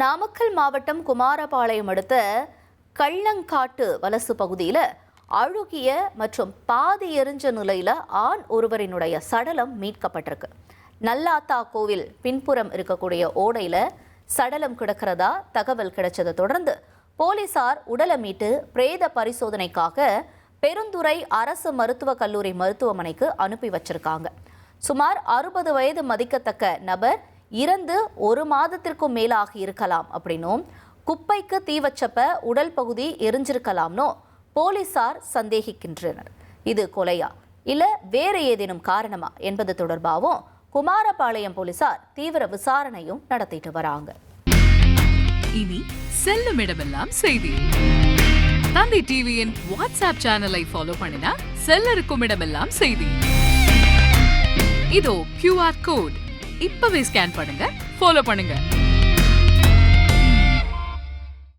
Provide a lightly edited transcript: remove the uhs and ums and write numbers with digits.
நாமக்கல் மாவட்டம் குமாரபாளையம் அடுத்த கள்ளங்காட்டு வலசு பகுதியில் அழுகிய மற்றும் பாதி எரிஞ்ச நிலையில ஆண் ஒருவரினுடைய சடலம் மீட்கப்பட்டிருக்கு. நல்லாத்தா கோவில் பின்புறம் இருக்கக்கூடிய ஓடையில சடலம் கிடக்கிறதா தகவல் கிடைச்சதை தொடர்ந்து போலீசார் உடலை மீட்டு பிரேத பரிசோதனைக்காக பெருந்துறை அரசு மருத்துவக் கல்லூரி மருத்துவமனைக்கு அனுப்பி வச்சிருக்காங்க. சுமார் 60 வயது மதிக்கத்தக்க நபர் இறந்து 1 மாதத்திற்கும் மேலாக இருக்கலாம் அப்படின்னும், குப்பைக்கு தீ வச்சப்ப உடல் பகுதி எரிஞ்சிருக்கலாம்னோ போலீசார் சந்தேகிக்கின்றனர். இது கொலையா இல்ல வேற ஏதேனும் காரணமா என்பது தொடர்பாகவும் குமாரபாளையம் போலீசார் தீவிர விசாரணையும் நடத்திட்டு வராங்க. இனி செல்லும் இடமெல்லாம் செய்தி. தந்தை டிவியின் வாட்ஸ்அப் சேனலை ஃபாலோ பண்ணினா செல்லருக்கும் இடமெல்லாம் செய்தி. இதோ QR கோட் இப்பவே ஸ்கேன் பண்ணுங்க, ஃபாலோ பண்ணுங்க.